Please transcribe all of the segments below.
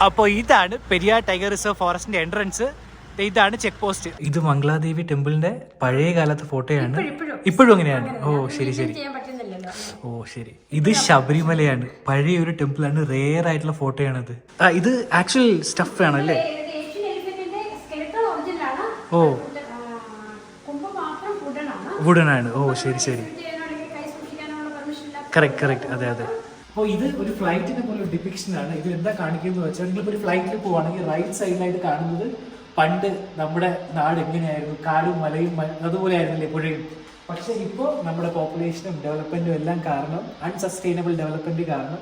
അപ്പോൾ ഇതാണ് Periyar tiger reserve ഫോറസ്റ്റിന്റെ entrance. ഇതാണ് ചെക്ക് പോസ്റ്റ്. ഇത് മംഗളാദേവി ടെമ്പിളിന്റെ പഴയ കാലത്തെ ഫോട്ടോയാണ്. ഇപ്പോഴും അങ്ങനെയാണ്. ഓ ശരി ശരി. ഓ ശരി. ഇത് ശബരിമലയാണ്, പഴയ ഒരു ടെമ്പിളാണ്. റെയർ ആയിട്ടുള്ള ഫോട്ടോയാണത്. ഇത് ആക്ച്വൽ സ്റ്റഫ് ആണല്ലേ? ഓ വുഡൻ ആണ്. ഓ ശരി ശരി. Correct correct. അതെ അതെ. അപ്പോൾ ഇത് ഒരു ഫ്ലൈറ്റിനെ പോലെ ഡിപിക്ഷൻ ആണ്. ഇത് എന്താ കാണിക്കുന്നത് വെച്ചാൽ, നിങ്ങളിപ്പോൾ ഒരു ഫ്ലൈറ്റിൽ പോവുകയാണെങ്കിൽ റൈറ്റ് സൈഡിലായിട്ട് കാണുന്നത് പണ്ട് നമ്മുടെ നാട് എങ്ങനെയായിരുന്നു, കാടും മലയും അതുപോലെ ആയിരുന്നില്ലേ പുഴയും. പക്ഷെ ഇപ്പോൾ നമ്മുടെ പോപ്പുലേഷനും ഡെവലപ്മെന്റും എല്ലാം കാരണം, അൺസസ്റ്റൈനബിൾ ഡെവലപ്മെന്റ് കാരണം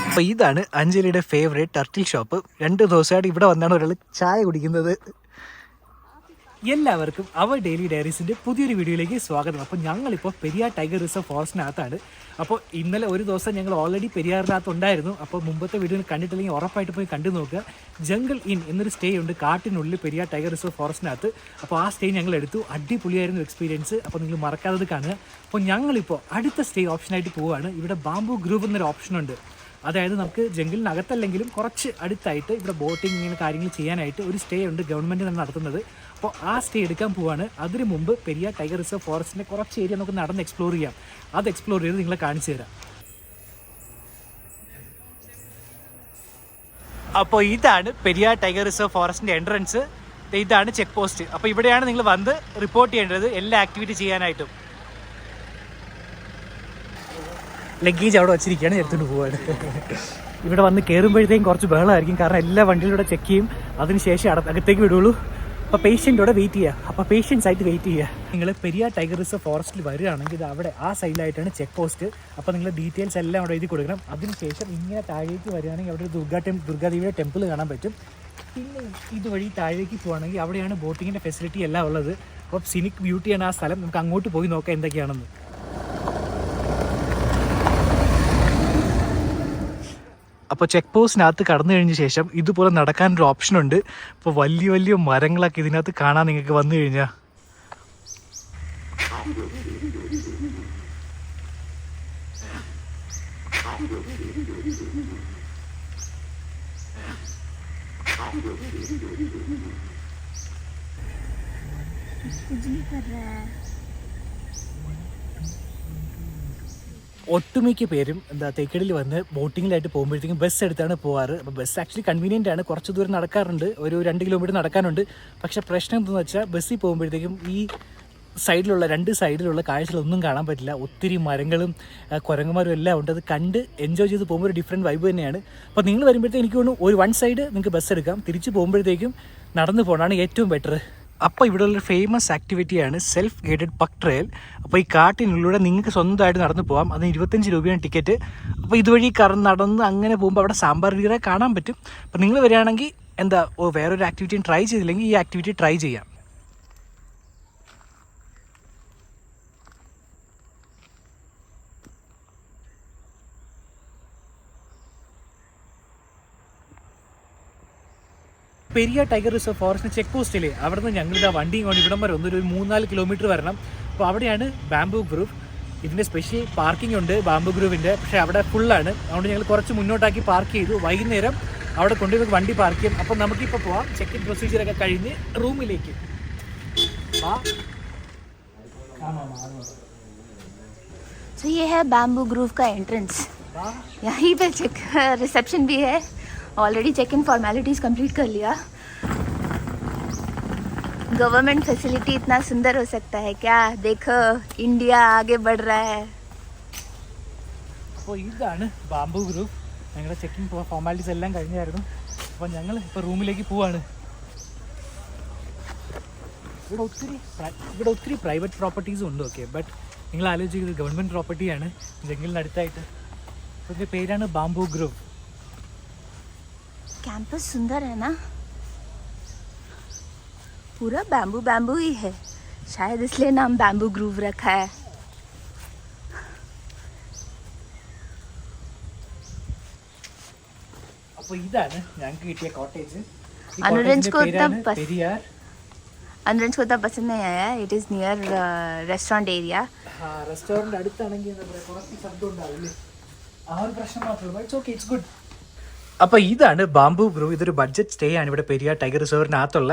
അപ്പോൾ ഇതാണ് അഞ്ജലിയുടെ ഫേവറേറ്റ് ടർട്ടിൽ ഷോപ്പ്. 2 ദിവസമായിട്ട് ഇവിടെ വന്നാണ് ഒരാൾ ചായ കുടിക്കുന്നത്. എല്ലാവർക്കും അവർ ഡെയിലി ഡയറീസിൻ്റെ പുതിയൊരു വീഡിയോയിലേക്ക് സ്വാഗതം. അപ്പോൾ ഞങ്ങളിപ്പോൾ പെരിയാർ ടൈഗർ റിസർവ് ഫോറസ്റ്റിനകത്താണ്. അപ്പോൾ ഇന്നലെ ഒരു ദിവസം ഞങ്ങൾ ഓൾറെഡി പെരിയാറിനകത്ത് ഉണ്ടായിരുന്നു. അപ്പോൾ മുമ്പത്തെ വീഡിയോ കണ്ടിട്ടില്ലെങ്കിൽ ഉറപ്പായിട്ട് പോയി കണ്ടു നോക്കുക. ജംഗിൾ ഇൻ എന്നൊരു സ്റ്റേ ഉണ്ട് കാട്ടിനുള്ളിൽ പെരിയാർ ടൈഗർ റിസർവ് ഫോറസ്റ്റിനകത്ത്. അപ്പോൾ ആ സ്റ്റേ ഞങ്ങൾ എടുത്തു. അടിപൊളിയായിരുന്നു എക്സ്പീരിയൻസ്. അപ്പോൾ നിങ്ങൾ മറക്കാതെ കാണുക. അപ്പോൾ ഞങ്ങളിപ്പോൾ അടുത്ത സ്റ്റേ ഓപ്ഷനായിട്ട് പോവുകയാണ്. ഇവിടെ ബാംബു ഗ്രൂവ് എന്നൊരു ഓപ്ഷനുണ്ട്. അതായത് നമുക്ക് ജംഗിളിനകത്തല്ലെങ്കിലും കുറച്ച് അടുത്തായിട്ട് ഇവിടെ ബോട്ടിങ് ഇങ്ങനെ കാര്യങ്ങൾ ചെയ്യാനായിട്ട് ഒരു സ്റ്റേ ഉണ്ട്, ഗവൺമെൻറ് തന്നെ നടത്തുന്നത്. അപ്പോൾ ആ സ്റ്റേ എടുക്കാൻ പോവാണ്. അതിന് മുമ്പ് പെരിയാർ ടൈഗർ റിസർവ് ഫോറസ്റ്റിൻ്റെ കുറച്ച് ഏരിയ നമുക്ക് നടന്ന് എക്സ്പ്ലോർ ചെയ്യാം. അത് എക്സ്പ്ലോർ ചെയ്ത് നിങ്ങളെ കാണിച്ചു തരാം. അപ്പോൾ ഇതാണ് പെരിയാർ ടൈഗർ റിസർവ് ഫോറസ്റ്റിൻ്റെ എൻട്രൻസ്. ഇതാണ് ചെക്ക് പോസ്റ്റ്. അപ്പോൾ ഇവിടെയാണ് നിങ്ങൾ വന്ന് റിപ്പോർട്ട് ചെയ്യേണ്ടത് എല്ലാ ആക്ടിവിറ്റി ചെയ്യാനായിട്ടും. ലഗേജ് അവിടെ വച്ചിരിക്കുകയാണ്, എടുത്തുകൊണ്ട് പോവാണ്. ഇവിടെ വന്ന് കയറുമ്പോഴത്തേക്കും കുറച്ച് ബഹളമായിരിക്കും, കാരണം എല്ലാ വണ്ടിയിലൂടെ ചെക്ക് ചെയ്യും, അതിനുശേഷം അകത്തേക്ക് വിടുള്ളൂ. അപ്പോൾ പേഷ്യൻ്റോടെ വെയിറ്റ് ചെയ്യുക. അപ്പോൾ പേഷ്യൻസ് ആയിട്ട് വെയിറ്റ് ചെയ്യുക. നിങ്ങൾ പെരിയാർ ടൈഗർ റിസർവ് ഫോറസ്റ്റിൽ വരികയാണെങ്കിൽ ഇത് അവിടെ ആ സൈഡിലായിട്ടാണ് ചെക്ക് പോസ്റ്റ്. അപ്പോൾ നിങ്ങൾ ഡീറ്റെയിൽസ് എല്ലാം അവിടെ എഴുതി കൊടുക്കണം. അതിനുശേഷം ഇങ്ങനെ താഴേക്ക് വരികയാണെങ്കിൽ അവിടെ ഒരു ദുർഗാദേവിയുടെ ടെമ്പിൾ കാണാൻ പറ്റും. പിന്നെ ഇതുവഴി താഴേക്ക് പോവുകയാണെങ്കിൽ അവിടെയാണ് ബോട്ടിങ്ങിൻ്റെ ഫെസിലിറ്റി എല്ലാം ഉള്ളത്. അപ്പോൾ സിനിക് ബ്യൂട്ടിയാണ് ആ സ്ഥലം. നമുക്ക് അങ്ങോട്ട് പോയി നോക്കാം എന്തൊക്കെയാണെന്ന്. അപ്പോൾ ചെക്ക് പോസ്റ്റിനകത്ത് കടന്നു കഴിഞ്ഞ ശേഷം ഇതുപോലെ നടക്കാനൊരു ഓപ്ഷനുണ്ട്. അപ്പോൾ വലിയ വലിയ മരങ്ങളൊക്കെ ഇതിനകത്ത് കാണാൻ നിങ്ങൾക്ക് വന്നു കഴിഞ്ഞാൽ. ഒട്ടുമിക്ക പേരും തേക്കടിയിൽ വന്ന് ബോട്ടിങ്ങിലായിട്ട് പോകുമ്പോഴത്തേക്കും ബസ് എടുത്താണ് പോകാറ്. അപ്പോൾ ബസ് ആക്ച്വലി കൺവീനിയൻ്റ് ആണ്. കുറച്ച് ദൂരം നടക്കാറുണ്ട്, ഒരു 2 കിലോമീറ്റർ നടക്കാനുണ്ട്. പക്ഷേ പ്രശ്നം എന്താണെന്ന് വെച്ചാൽ ബസ്സിൽ പോകുമ്പോഴത്തേക്കും ഈ രണ്ട് സൈഡിലുള്ള കാഴ്ചകളൊന്നും കാണാൻ പറ്റില്ല. ഒത്തിരി മരങ്ങളും കുരങ്ങന്മാരും എല്ലാം ഉണ്ട്. അത് കണ്ട് എൻജോയ് ചെയ്ത് പോകുമ്പോൾ ഒരു ഡിഫറെൻറ്റ് വൈബ് തന്നെയാണ്. അപ്പോൾ നിങ്ങൾ വരുമ്പോഴത്തേക്കും എനിക്ക് തോന്നുന്നു ഒരു 1 സൈഡ് നിങ്ങൾക്ക് ബസ് എടുക്കാം, തിരിച്ച് പോകുമ്പോഴത്തേക്കും നടന്നു പോകണമാണ് ഏറ്റവും ബെറ്റർ. അപ്പോൾ ഇവിടെ ഉള്ളൊരു ഫേമസ് ആക്ടിവിറ്റിയാണ് സെൽഫ് ഗൈഡഡ് പക് ട്രയൽ. അപ്പോൾ ഈ കാട്ടിനുള്ളിലൂടെ നിങ്ങൾക്ക് സ്വന്തമായിട്ട് നടന്നു പോകാം. അതിന് 25 രൂപയാണ് ടിക്കറ്റ്. അപ്പോൾ ഇതുവഴി നടന്ന് അങ്ങനെ പോകുമ്പോൾ അവിടെ സാമ്പാർ വീറെ കാണാൻ പറ്റും. അപ്പോൾ നിങ്ങൾ വരികയാണെങ്കിൽ വേറൊരു ആക്ടിവിറ്റിയും ട്രൈ ചെയ്തില്ലെങ്കിൽ ഈ ആക്ടിവിറ്റി ട്രൈ ചെയ്യാം. പെരിയാർ ടൈഗർ റിസർവ് ഫോറസ്റ്റിന് ചെക്ക് പോസ്റ്റിൽ അവിടെ നിന്ന് ഞങ്ങളിതാ വണ്ടിയും കൊണ്ട് ഇവിടം വരെ ഒരു 3-4 കിലോമീറ്റർ വരണം. അപ്പോൾ അവിടെയാണ് ബാംബു ഗ്രൂവ്. ഇതിൻ്റെ സ്പെഷ്യൽ പാർക്കിംഗ് ഉണ്ട് ബാംബു ഗ്രൂവിൻ്റെ, പക്ഷേ അവിടെ ഫുള്ളാണ്. അതുകൊണ്ട് ഞങ്ങൾ കുറച്ച് മുന്നോട്ടാക്കി പാർക്ക് ചെയ്തു. വൈകുന്നേരം അവിടെ കൊണ്ടുപോയി വണ്ടി പാർക്ക് ചെയ്യും. അപ്പോൾ നമുക്കിപ്പോൾ പോവാം. ചെക്ക് ഇൻ പ്രൊസീജിയറൊക്കെ കഴിഞ്ഞ് റൂമിലേക്ക്. तो ये है बैम्बू ग्रूव का एंट्रेंस. यहीं पे रिसेप्शन भी है. Already check in formalities complete कर लिया. गवर्नमेंट फैसिलिटी इतना सुंदर हो सकता है क्या? देखो इंडिया आगे बढ़ रहा है. അപ്പോൾ ഇതാണ് ബാംബു ഗ്രൂവ്. ഞങ്ങളുടെ ചെക്കിംഗ് ഫോർമാലിറ്റീസ് എല്ലാം കഴിഞ്ഞായിരുന്നു. അപ്പോൾ ഞങ്ങൾ ഇപ്പോൾ റൂമിലേക്ക് പോവാണ്. ഇവിടെ ഒത്തിരി പ്രൈവറ്റ് പ്രോപ്പർട്ടീസും ഉണ്ട്. ഓക്കെ, ബട്ട് നിങ്ങൾ ആലോചിക്കുന്നത് ഗവൺമെൻറ് പ്രോപ്പർട്ടിയാണ് ജംഗിളിനടുത്തായിട്ട്. അപ്പോൾ ഇതിൻ്റെ പേരാണ് ബാംബു ഗ്രൂവ്. कैंपस सुंदर है ना, पूरा बैम्बू बैम्बू ही है. शायद इसलिए नाम बैम्बू ग्रूव रखा है. അപ്പോൾ ഇതാണ് ഞങ്ങൾക്ക് കിട്ടിയ കോട്ടേജ്. अनुरंज को तब अंदर को तो पसंद नहीं आया. It is near restaurant area. Restaurant അടുത്താണെങ്കിൽ എന്താ പറയുക കുറച്ച് ശബ്ദം ഉണ്ടാവില്ലേ, ആ ഒരു പ്രശ്നം മാത്രമേ ഉള്ളൂ. It's okay, it's good. അപ്പോൾ ഇതാണ് ബാംബു ഗ്രൂവ്. ഇതൊരു ബഡ്ജറ്റ് സ്റ്റേ ആണ് ഇവിടെ പെരിയാർ ടൈഗർ റിസർവിനകത്തുള്ള.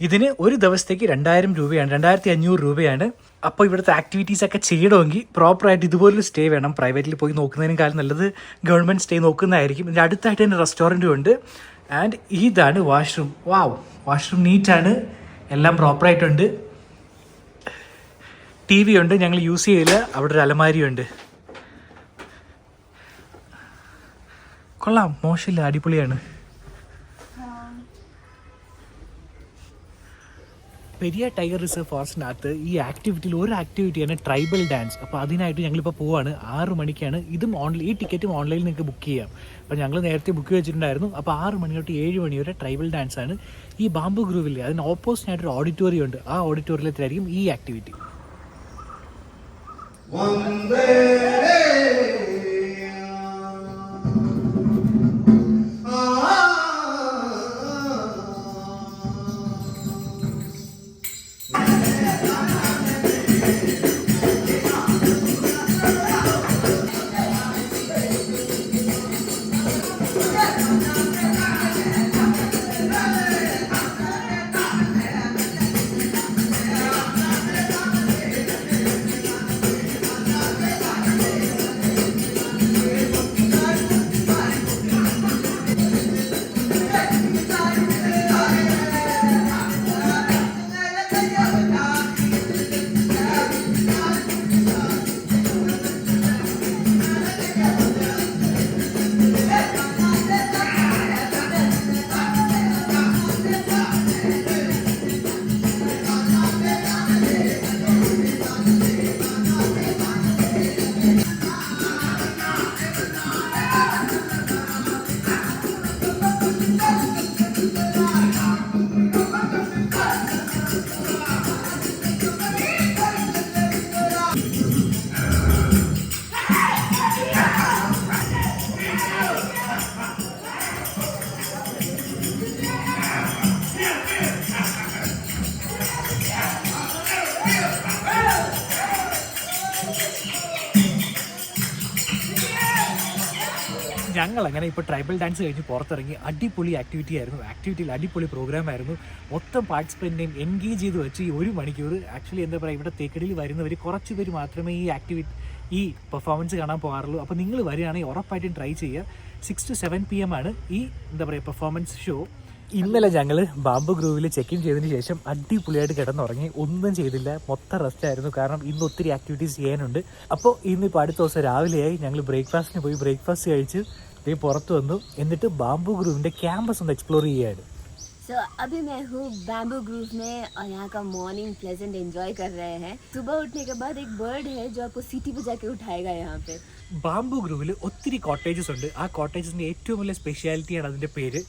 ഇതിന് ഒരു ദിവസത്തേക്ക് 2000 രൂപയാണ്, 2500 രൂപയാണ്. അപ്പോൾ ഇവിടുത്തെ ആക്ടിവിറ്റീസ് ഒക്കെ ചെയ്യണമെങ്കിൽ പ്രോപ്പറായിട്ട് ഇതുപോലൊരു സ്റ്റേ വേണം. പ്രൈവറ്റിൽ പോയി നോക്കുന്നതിനേക്കാളും നല്ലത് ഗവൺമെൻറ് സ്റ്റേ നോക്കുന്നതായിരിക്കും. ഇതിൻ്റെ അടുത്തായിട്ട് തന്നെ റെസ്റ്റോറൻറ്റും ഉണ്ട്. ആൻഡ് ഇതാണ് വാഷ്റൂം. വാവ്, വാഷ്റൂം നീറ്റാണ്, എല്ലാം പ്രോപ്പറായിട്ടുണ്ട്. TV ഉണ്ട്, ഞങ്ങൾ യൂസ് ചെയ്യില്ല. അവിടെ ഒരു അലമാരിയുണ്ട്. കൊള്ളാം, മോശമില്ല, അടിപൊളിയാണ്. പെരിയാർ ടൈഗർ റിസർവ് ഫോറസ്റ്റിനകത്ത് ഈ ആക്ടിവിറ്റിയിൽ ഒരു ആക്ടിവിറ്റിയാണ് ട്രൈബൽ ഡാൻസ്. അപ്പോൾ അതിനായിട്ട് ഞങ്ങളിപ്പോൾ പോവാണ്. 6 മണിക്കാണ്. ഇതും ഈ ടിക്കറ്റും ഓൺലൈനിൽ നിങ്ങൾക്ക് ബുക്ക് ചെയ്യാം. അപ്പോൾ ഞങ്ങൾ നേരത്തെ ബുക്ക് വെച്ചിട്ടുണ്ടായിരുന്നു. അപ്പോൾ 6 മണി തൊട്ട് 7 മണി വരെ ട്രൈബൽ ഡാൻസ് ആണ് ഈ ബാംബു ഗ്രൂവിൽ. അതിന് ഓപ്പോസിറ്റായിട്ടൊരു ഓഡിറ്റോറിയം ഉണ്ട്. ആ ഓഡിറ്റോറിയത്തിലായിരിക്കും ഈ ആക്ടിവിറ്റി. ഞങ്ങൾ അങ്ങനെ ഇപ്പോൾ ട്രൈബൽ ഡാൻസ് കഴിഞ്ഞ് പുറത്തിറങ്ങി. അടിപൊളി ആക്ടിവിറ്റി ആയിരുന്നു. ആക്ടിവിറ്റിയിൽ അടിപൊളി പ്രോഗ്രാം ആയിരുന്നു. മൊത്തം പാർട്ടിസിപ്പൻറ്റിനെയും എൻഗേജ് ചെയ്ത് വെച്ച് ഈ 1 മണിക്കൂർ ആക്ച്വലി എന്താ പറയുക, ഇവിടെ തേക്കടിയിൽ വരുന്നവർ കുറച്ച് പേര് മാത്രമേ ഈ പെർഫോമൻസ് കാണാൻ പോകാറുള്ളൂ. അപ്പോൾ നിങ്ങൾ വരികയാണെങ്കിൽ ഉറപ്പായിട്ടും ട്രൈ ചെയ്യുക. 6 to 7 PM ആണ് ഈ എന്താ പറയുക പെർഫോമൻസ് ഷോ. ഇന്നലെ ഞങ്ങൾ ബാംബു ഗ്രൂവിൽ ചെക്ക് ഇൻ ചെയ്തതിന് ശേഷം അടിപൊളിയായിട്ട് കിടന്നുറങ്ങി. ഒന്നും ചെയ്തില്ല, മൊത്തം റെസ്റ്റ് ആയിരുന്നു. കാരണം ഇന്ന് ഒത്തിരി ആക്ടിവിറ്റീസ് ചെയ്യാനുണ്ട്. അപ്പോൾ ഇന്നിപ്പോൾ അടുത്ത ദിവസം രാവിലെയായി ഞങ്ങൾ ബ്രേക്ക്ഫാസ്റ്റിന് പോയി. ബ്രേക്ക്ഫാസ്റ്റ് കഴിച്ച് പുറത്ത് വന്നു. എന്നിട്ട് ബാംബു ഗ്രൂവിൻ്റെ ക്യാമ്പസ് ഒന്ന് എക്സ്പ്ലോർ ചെയ്യുകയാണ്. So अभी मैं हूँ बैम्बू ग्रूव में और यहाँ का मॉर्निंग प्लेजेंट एंजॉय कर रहे हैं. सुबह उठने के बाद एक बर्ड है जो आपको सीटी बजा के उठाएगा यहाँ पे. ബാംബു ഗ്രൂവിൽ ഒത്തിരി കോട്ടേജസ് ഉണ്ട്. ആ കോട്ടേജസിൻ്റെ ഏറ്റവും വലിയ സ്പെഷ്യാലിറ്റിയാണ് അതിൻ്റെ പേര്.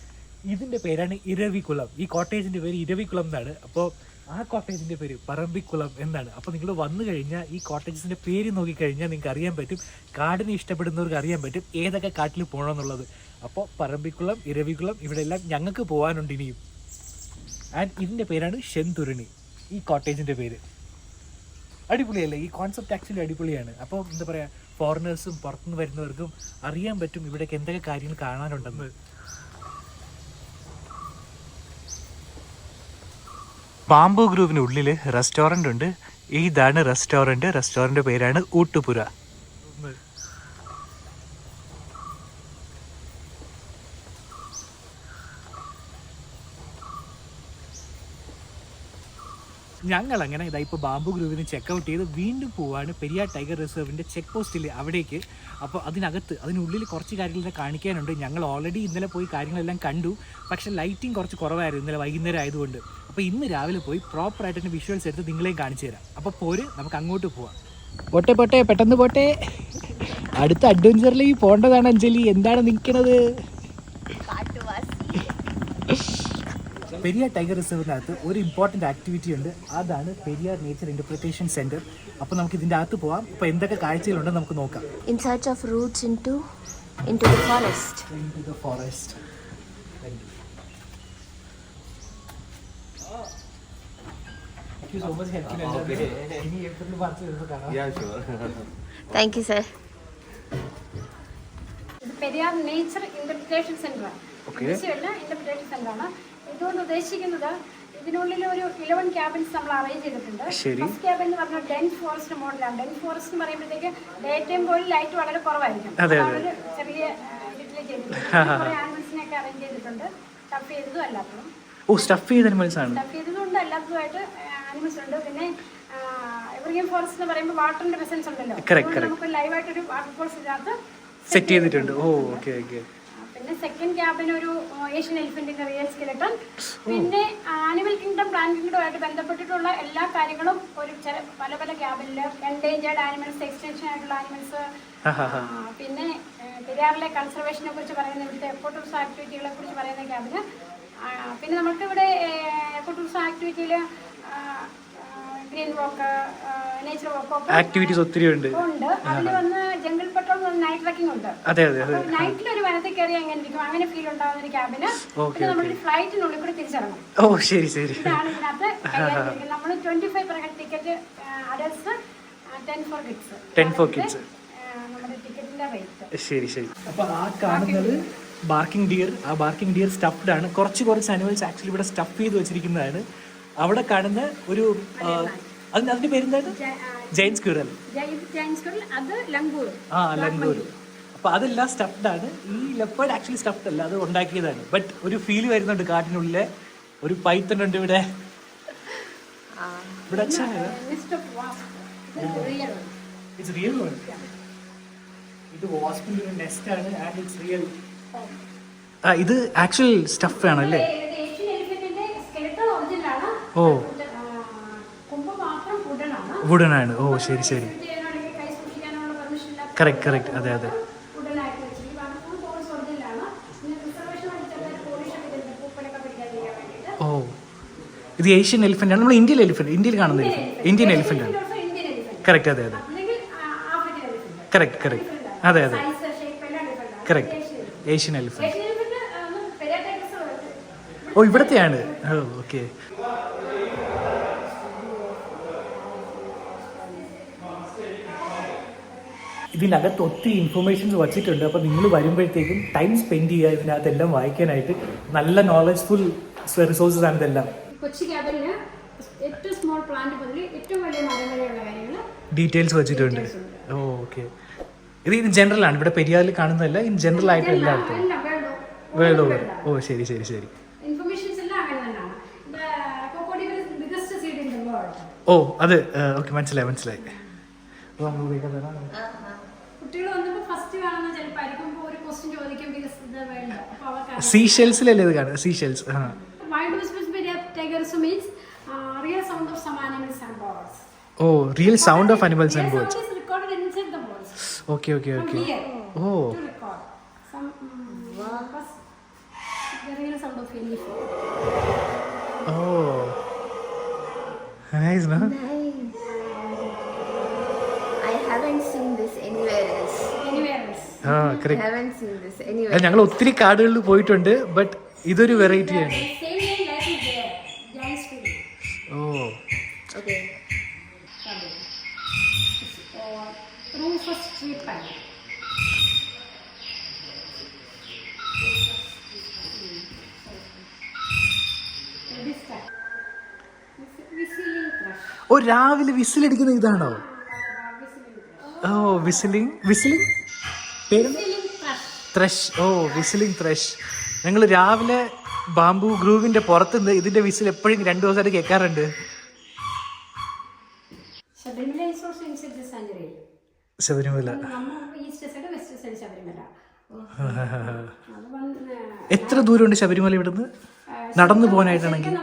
ഇതിൻ്റെ പേരാണ് ഇരവികുളം. ഈ കോട്ടേജിൻ്റെ പേര് ഇരവികുളം എന്നാണ്. അപ്പോൾ ആ കോട്ടേജിൻ്റെ പേര് പറമ്പിക്കുളം എന്നാണ്. അപ്പോൾ നിങ്ങൾ വന്നു കഴിഞ്ഞാൽ ഈ കോട്ടേജസിൻ്റെ പേര് നോക്കിക്കഴിഞ്ഞാൽ നിങ്ങൾക്ക് അറിയാൻ പറ്റും, കാടിനെ ഇഷ്ടപ്പെടുന്നവർക്ക് അറിയാൻ പറ്റും ഏതൊക്കെ കാട്ടിൽ പോകണമെന്നുള്ളത്. അപ്പോൾ പറമ്പിക്കുളം, ഇരവികുളം ഇവിടെയെല്ലാം ഞങ്ങൾക്ക് പോകാനുണ്ട് ഇനിയും. ആൻഡ് ഇതിൻ്റെ പേരാണ് ഷെന്തുരുണി, ഈ കോട്ടേജിൻ്റെ പേര്. അടിപൊളിയല്ലേ? ഈ കോൺസെപ്റ്റ് ആക്ച്വലി അടിപൊളിയാണ്. അപ്പോൾ എന്താ പറയുക, ഫോറിനേഴ്സും പുറത്തുനിന്ന് വരുന്നവർക്കും അറിയാൻ പറ്റും ഇവിടേക്ക് എന്തൊക്കെ കാര്യങ്ങൾ കാണാനുണ്ടെന്ന്. ബാംബു ഗ്രൂവിനുള്ളിൽ റെസ്റ്റോറൻ്റ് ഉണ്ട്. ഇതാണ് റെസ്റ്റോറൻറ്റ് പേരാണ് ഊട്ടുപുര. ഞങ്ങളങ്ങനെ ഇതാ ഇപ്പോൾ ബാംബു ഗ്രൂവിന് ചെക്കൗട്ട് ചെയ്ത് വീണ്ടും പോവാണ് പെരിയാർ ടൈഗർ റിസർവിൻ്റെ ചെക്ക് പോസ്റ്റിൽ അവിടേക്ക്. അപ്പോൾ അതിനുള്ളിൽ കുറച്ച് കാര്യങ്ങളൊക്കെ കാണിക്കാനുണ്ട്. ഞങ്ങൾ ഓൾറെഡി ഇന്നലെ പോയി കാര്യങ്ങളെല്ലാം കണ്ടു. പക്ഷേ ലൈറ്റിംഗ് കുറച്ച് കുറവായിരുന്നു ഇന്നലെ വൈകുന്നേരം ആയതുകൊണ്ട്. അപ്പോൾ ഇന്ന് രാവിലെ പോയി പ്രോപ്പറായിട്ട് തന്നെ വിഷ്വൽസ് എടുത്ത് നിങ്ങളെയും കാണിച്ചു തരാം. അപ്പോൾ നമുക്ക് അങ്ങോട്ട് പോവാം. പോട്ടെ പെട്ടെന്ന് പോട്ടെ. അടുത്ത അഡ്വഞ്ചറിലേക്ക് പോകേണ്ടതാണ് അഞ്ജലി. എന്താണ് നിൽക്കുന്നത്? പെരിയാർ ടൈഗർ റിസർവിനകത്ത് ഒരു ഇമ്പോർട്ടൻ്റ് ആക്ടിവിറ്റി ഉണ്ട്. അതാണ് പെരിയാർ നേച്ചർ ഇൻ്റർപ്രിറ്റേഷൻ സെൻറ്റർ. അപ്പോൾ നമുക്ക് ഇതിൻ്റെ അകത്ത് പോകാം. ഇപ്പോൾ എന്തൊക്കെ കാഴ്ചകളുണ്ടെന്ന് നമുക്ക് നോക്കാം. In search of routes into the forest. Into the forest. Thank you so much ഹെൽപ്പിന്. ഇനി എപ്പോഴും പറഞ്ഞു വരുമ്പോൾ കാണാം. Thank you sir. ഇത് പെരിയാർ നേച്ചർ ഇന്റർപ്രിറ്റേഷൻ സെന്ററാണ്. ഇന്റർപ്രിറ്റേഷൻ സെന്ററാണ്. ഇതുകൊണ്ട് ഉദ്ദേശിക്കുന്നത് ഇതിനുള്ളിൽ ഒരു 11 ക്യാബിൻസ് നമ്മൾ അറേഞ്ച് ചെയ്തിട്ടുണ്ട്. ഫസ്റ്റ് ക്യാബിൻ എന്ന് പറഞ്ഞാൽ ഡെൻസ് ഫോറസ്റ്റ് മോഡലാണ്. ഡെൻസ് ഫോറസ്റ്റ് എന്ന് പറയുമ്പോഴത്തേക്ക് ഡേ ടൈം പോലും ലൈറ്റ് വളരെ കുറവായിരിക്കും. അതൊരു ചെറിയ വീട്ടിൽ ചെയ്തിട്ടുണ്ട്. കുറെ ആനിമൽസിനെയൊക്കെ അറേഞ്ച് ചെയ്തിട്ടുണ്ട്. സ്റ്റഫ് ചെയ്തതും അല്ലാത്തതും. സ്റ്റഫ് ചെയ്തതുകൊണ്ട് അല്ലാത്തതുമായിട്ട് ആനിമൽസ് ഉണ്ട്. പിന്നെ എവർഗ്രീൻ ഫോറസ്റ്റ് എന്ന് പറയുമ്പോൾ വാട്ടറിന്റെ പ്രസൻസ് ഉണ്ടല്ലോ. നമുക്ക് ലൈവായിട്ടൊരു വാട്ടർഫോൾസ് ഇതിനകത്ത് സെറ്റ് ചെയ്തിട്ടുണ്ട്. പിന്നെ സെക്കൻഡ് ക്യാബിന് ഒരു ഏഷ്യൻ എലിഫന്റിന്റെ റിയൽ സ്കെലട്ടൺ. പിന്നെ ആനിമൽ കിങ്ഡം പ്ലാന്റ് കിങ്ഡമായിട്ട് ബന്ധപ്പെട്ടിട്ടുള്ള എല്ലാ കാര്യങ്ങളും ഒരു പല പല ക്യാബിനിൽ എൻഡേഞ്ചേർഡ് ആനിമൽസ്, എക്സ്റ്റൻഷൻ ആയിട്ടുള്ള ആനിമൽസ്, പിന്നെ പെരിയാറിലെ കൺസർവേഷനെ കുറിച്ച് പറയുന്ന ഇവിടുത്തെ എക്കോ ടൂറിസം ആക്ടിവിറ്റികളെ കുറിച്ച് പറയുന്ന ക്യാബിന്. പിന്നെ നമുക്ക് ഇവിടെ എക്കോ ടൂറിസം ആക്ടിവിറ്റിയിൽ ഗ്രീൻ വാക്ക്, നേച്ചർ വാക്ക് ആക്ടിവിറ്റീസ് ഒത്തിരി ഉണ്ട്. അതിൽ വന്ന് ജംഗിൾ പെട്രോൾ നൈറ്റ് ട്രക്കിംഗ് ഉണ്ട്. നൈറ്റിൽ ഒരു വനത്തിൽ കയറി അങ്ങനെ ഇരിക്കും. അങ്ങനെ ഫീൽ ഉണ്ടാകുന്ന ഒരു ക്യാബിന്. പിന്നെ നമ്മളൊരു ഫ്ലൈറ്റിനുള്ളിൽ കൂടി തിരിച്ചിറങ്ങും. ഇതാണ് ഇതിനകത്ത് നമ്മൾ 25 per head ticket, adults 10 for kids. നമ്മുടെ ടിക്കറ്റിന്റെ റേറ്റ്. അപ്പൊ ആ കാണുന്നത് ബാർക്കിംഗ് ഡിയർ. ആ ബാർക്കിംഗ് ഡിയർ സ്റ്റഫ്ഡ് ആണ്. കുറച്ച് അനിമൽസ് ആക്ച്വലി ഇവിടെ സ്റ്റഫ് ചെയ്ത് വെച്ചിരിക്കുന്നതാണ്. അവിടെ കാണുന്ന ഒരു അതിന്റെ പേരെന്താണ്? Giant squirrel. ലംഗൂർ. അപ്പൊ അതെല്ലാം സ്റ്റഫ്ഡ് ആണ്. ഈ ലെപ്പേർഡ് ആക്ച്വലി സ്റ്റഫ്ഡ് അല്ല, അത് ഉണ്ടാക്കിയതാണ്. ബട്ട് ഒരു ഫീൽ വരുന്നുണ്ട് കാട്ടിനുള്ളിലെ. ഒരു പൈത്തൺ ഉണ്ട് ഇവിടെ. ഇത് വാസ്പിന്റെ ഒരു നെസ്റ്റ് ആണ്. And it's real. ഇത് ആക്ച്വൽ സ്റ്റഫ് ആണല്ലേ? ഓ, വുഡൻ ആണ്. ഓ ശരി. കറക്റ്റ്. അതെ. ഓ, ഇത് ഏഷ്യൻ എലിഫന്റ് ആണ്. നമ്മൾ ഇന്ത്യയിൽ കാണുന്ന ഇന്ത്യൻ എലിഫന്റ് ആണ്. കറക്റ്റ്. അതെ. കറക്റ്റ്. അതെ. കറക്റ്റ്. Asian elephant. ഓ, ഇവിടത്തെയാണ്. ഓക്കെ. ഇതിനകത്ത് ഒത്തിരി ഇൻഫർമേഷൻസ് വച്ചിട്ടുണ്ട്. അപ്പോൾ നിങ്ങൾ വരുമ്പോഴത്തേക്കും ടൈം സ്പെൻഡ് ചെയ്യുക ഇതിനകത്ത് എല്ലാം വായിക്കാനായിട്ട്. നല്ല നോളജ്ഫുൾ റിസോഴ്സസ് ആണ് ഇതെല്ലാം. കൊച്ചി ക്യാബിന് ഏറ്റവും സ്മോൾ പ്ലാന്റ് മുതൽ ഏറ്റവും വലിയ മരം വരെയുള്ള കാര്യങ്ങൾ ഡീറ്റെയിൽസ് വെച്ചിട്ടുണ്ട്. ഓക്കെ. ഇത് ജനറൽ ആണ്. ഇവിടെ പെരിയാറിൽ കാണുന്നതല്ല, ഇൻ ജനറൽ ആയിട്ട് എല്ലായിടത്തും വേൾഡ് ഓവർ. ഓ ശരി. ഇൻഫർമേഷൻസ് എല്ലാം അങ്ങനെ തന്നെയാണ്. ഓ അത് ഓക്കെ, മനസ്സിലായി. കുട്ടികൾ വന്നപ്പോൾ ഫസ്റ്റ് കാണുന്ന ചിലപ്പോൾ ഒരു ക്വസ്റ്റ്യൻ ചോദിക്കും. സീഷെൽസിലല്ലേ ഇത് കാണുക? Seychelles. Wild whispers Periyar tigers means real sound of some animals and birds. ഓ, real sound of animals and birds. recorded inside the birds. Okay. Oh. To record some the real sound of any food. Oh. Nice, no? Nice. I haven't seen this anywhere else. Correct. I haven't seen this anywhere. ഞങ്ങൾ ഒത്തിരി കാടുകളിൽ പോയിട്ടുണ്ട്, but ഇതൊരു variety ആണ്. ഓ. Okay. Rufous tree pine. ഓ, രാവിലെ വിസിലടിക്കുന്ന ഇതാണോ? ഓ, whistling thrush. ഓ, whistling thrush. ഞങ്ങൾ രാവിലെ ബാംബു ഗ്രൂവിന്റെ പുറത്തുനിന്ന് ഇതിന്റെ വിസിൽ എപ്പോഴും 2 ദിവസമായിട്ട് കേൾക്കാറുണ്ട്. ശബരിമല. എത്ര ദൂരമുണ്ട് ശബരിമല ഇവിടുന്ന് നടന്നു പോകാനായിട്ടാണെങ്കിൽ?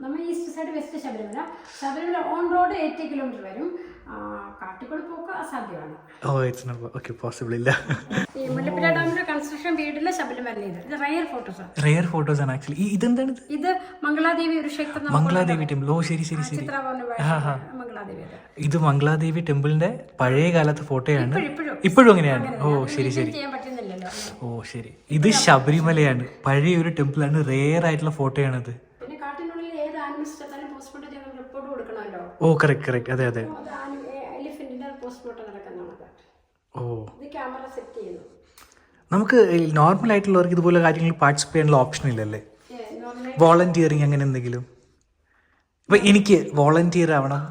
നമ്മൾ east side west Sabarimala on road 80 kilometre വരും. കാട്ടിക്കൂടെ പോക്ക് അസാധ്യമാണ്. പോസിബിൾ ഇല്ല. ഈ മുല്ലപ്പെരിയാർ ഡാമിന്റെ കൺസ്ട്രക്ഷൻ വീടിലെ ശബരിമല. ഇത് റയർ ഫോട്ടോസ് ആണ് ആക്ച്വലി. ഇതെന്താണ്? ഇത് മംഗളാദേവി ഒരു ക്ഷേത്രം. മംഗളാദേവി ടെമ്പിൾ. ഓ ശരി. മംഗളാദേവി. ഇത് മംഗളാദേവി ടെമ്പിളിന്റെ പഴയ കാലത്തെ ഫോട്ടോയാണ്. ഇപ്പോഴും അങ്ങനെയാണ്. ഓ ശരി. ചെയ്യാൻ പറ്റുന്നില്ലല്ലോ. ടെമ്പിൾ. ഓ ശരി, ഇത് ശബരിമലയാണ്, പഴയ ഒരു ടെമ്പിളാണ്, റെയർ ആയിട്ടുള്ള ഫോട്ടോയാണത്. പിന്നെ കാട്ടിനുള്ളിൽ ഏത് ആനിമൽസ് ചത്താലും പോസ്റ്റ്മോർട്ടം ചെയ്ത് റിപ്പോർട്ട് കൊടുക്കണമല്ലോ. ഓ കറക്റ്റ്, അതെ അതെ. എലിഫന്റിന്റെ പോസ്റ്റ്മോർട്ടം നടക്കുന്നതാണ്. ഓ, ഇത് ക്യാമറ സെറ്റ് ചെയ്യുന്നു. നമുക്ക് നോർമൽ ആയിട്ടുള്ളവർക്ക് ഇതുപോലെ കാര്യങ്ങൾ പാർട്ടിസിപ്പേറ്റ് ചെയ്യാനുള്ള ഓപ്ഷൻ ഇല്ലല്ലേ? വോളണ്ടിയറിങ് അങ്ങനെ എന്തെങ്കിലും? ഇപ്പൊ എനിക്ക് വോളണ്ടിയർ ആവണം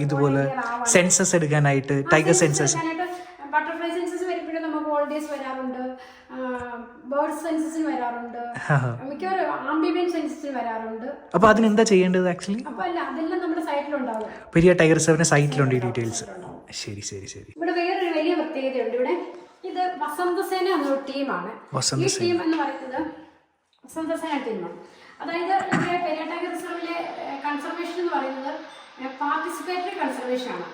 ഇതുപോലെ സെൻസസ് എടുക്കാനായിട്ട്, ടൈഗർ സെൻസസ്. ബട്ടർഫ്ലൈ സെൻസസ് വരുമ്പോഴും നമുക്ക് വോളണ്ടിയേഴ്സ് വരാറുണ്ട്, ബേർഡ് സെൻസസിന് വരാറുണ്ട്, മിക്കവാറും ആംബിബിയൻ സെൻസസിന് വരാറുണ്ട്. അപ്പൊ അതിനെന്താ ചെയ്യേണ്ടത് ആക്ച്വലി? അപ്പൊ അല്ല, അതെല്ലാം നമ്മുടെ സൈറ്റിലുണ്ടാവും. പെരിയ ടൈഗർ റിസർവിന്റെ സൈറ്റിലുണ്ട് ഈ ഡീറ്റെയിൽസ്. ശരി ശരി ശരി. ഇവിടെ വേറൊരു വലിയ പ്രത്യേകതയുണ്ട്. ഇവിടെ ഇത് വസന്തസേന എന്നൊരു ടീമാണ്. ഈ ടീം എന്ന് പറയുന്നത് വസന്തസേന ടീമാണ്. അതായത് ഇവിടെ പെരിയ ടൈഗർ റിസർവിലെ കൺസർവേഷൻ എന്ന് പറയുന്നത് പാർട്ടിസിപ്പേറ്ററി കൺസർവേഷൻ ആണ്.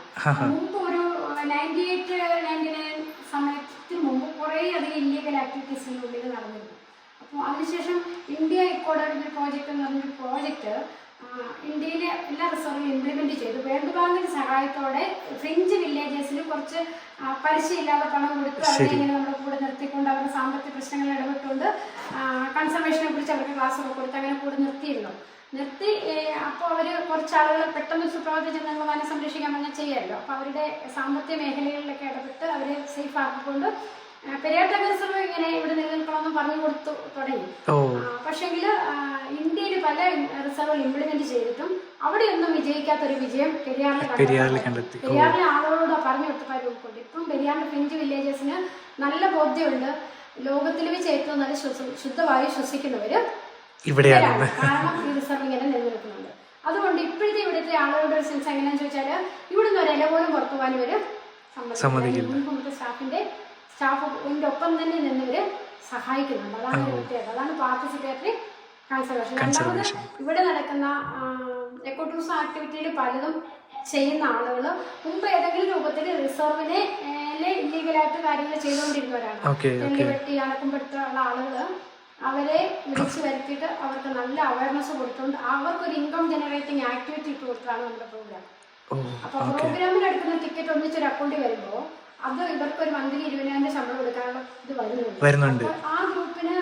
മുമ്പ് ഒരു 98-99 സമയത്തിന് മുമ്പ് കുറേ അധികം ഇല്ലീഗൽ ആക്ടിവിറ്റീസിൻ്റെ ഉള്ളിൽ നടന്നിരുന്നു. അപ്പോൾ അതിനുശേഷം ഇന്ത്യ ഇക്കോഡോഗ്രഫി പ്രോജക്റ്റ് എന്ന് പറഞ്ഞൊരു പ്രോജക്റ്റ് ഇന്ത്യയിലെ എല്ലാ റിസർവിലും ഇംപ്ലിമെന്റ് ചെയ്തു. വേൾഡ് ബാങ്കിന്റെ സഹായത്തോടെ ഫ്രിഞ്ച് വില്ലേജസിൽ കുറച്ച് പലിശയില്ലാതെ പണം കൊടുത്ത് അവരെ ഇങ്ങനെ നമ്മുടെ കൂടെ നിർത്തിക്കൊണ്ട് അവരുടെ സാമ്പത്തിക പ്രശ്നങ്ങളിൽ ഇടപെട്ടുകൊണ്ട് കൺസർവേഷനെ കുറിച്ച് അവർക്ക് ക്ലാസ്സൊക്കെ കൊടുത്ത് അങ്ങനെ കൂടെ നിർത്തിയിരുന്നു. അപ്പോൾ അവർ കുറച്ചാളുകൾ പെട്ടെന്ന് സുപ്രഭാതത്തിൽ ചെന്ന് വനം സംരക്ഷിക്കാൻ പറഞ്ഞാൽ ചെയ്യാമല്ലോ. അപ്പോൾ അവരുടെ സാമ്പത്തിക മേഖലകളിലൊക്കെ ഇടപെട്ട് അവരെ സേഫ് ആക്കിക്കൊണ്ട് പെരിയാർ ടൈഗർ റിസർവ് ഇങ്ങനെ ഇവിടെ നിലനിൽക്കണമെന്ന് പറഞ്ഞു കൊടുത്തു തുടങ്ങി. പക്ഷെങ്കിൽ ഇന്ത്യയിൽ പല റിസർവുകൾ ഇംപ്ലിമെന്റ് ചെയ്തിട്ടും അവിടെയൊന്നും വിജയിക്കാത്തൊരു വിജയം പെരിയാറിൽ കണ്ടെത്തി. പെരിയാറിലെ ആളുകളോട് പറഞ്ഞു കൊടുത്തപ്പോൾ ഉൾക്കൊണ്ട് ഇപ്പം പെരിയാറിലെ ഫ്രിഞ്ച് വില്ലേജസിന് നല്ല ബോധ്യമുണ്ട്. ലോകത്തിൽ വെച്ച് ഏറ്റവും നല്ല ശുദ്ധവായു ശ്വസിക്കുന്നവര് ഇവിടെയാണ്. കാരണം ഈ റിസർവ് ഇങ്ങനെ നിലനിൽക്കുന്നുണ്ട്. അതുകൊണ്ട് ഇവിടുത്തെ ആളുകളുടെ ഒരു സെൻസ് എങ്ങനെയാണെന്ന് ചോദിച്ചാൽ ഇവിടുന്ന് ഒരു ഇല പോലും പുറത്തു പോകാൻ ഇവര് സമ്മതിക്കില്ല. സ്റ്റാഫിന്റെ ഒപ്പം തന്നെ നിന്നവര് സഹായിക്കുന്നുണ്ട്. അതാണ് പ്രത്യേകത. അതാണ് പാർട്ടിസിപ്പേറ്ററി കൺസർവേഷൻ. രണ്ടാമത് ഇവിടെ നടക്കുന്ന എക്കോ ടൂറിസം ആക്ടിവിറ്റിയിൽ പലതും ചെയ്യുന്ന ആളുകൾ മുമ്പ് ഏതെങ്കിലും രൂപത്തിൽ റിസർവിനെ ഇല്ലീഗലായിട്ട് കാര്യങ്ങൾ ചെയ്തുകൊണ്ടിരുന്നവരാണ്. നെല്ല് വെട്ടി അടക്കംപെടുത്തുള്ള ആളുകൾ അവരെ വിളിച്ചു വരുത്തിയിട്ട് അവർക്ക് നല്ല അവയർനെസ് കൊടുത്തുകൊണ്ട് അവർക്കൊരു ഇൻകം ജനറേറ്റിംഗ് ആക്ടിവിറ്റി ഇട്ട് കൊടുത്താണ് നമ്മുടെ പ്രോഗ്രാം. അപ്പൊ പ്രോഗ്രാമിൽ എടുക്കുന്ന ടിക്കറ്റ് ഒന്നിച്ചൊരു അക്കൗണ്ടിൽ വരുമ്പോൾ അത് ഇവർക്ക് ഒരു മന്ത്ലി 20,000 ശമ്പളം കൊടുക്കാനുള്ള ഇത് വരുന്നുണ്ട്. ആ ഗ്രൂപ്പിന്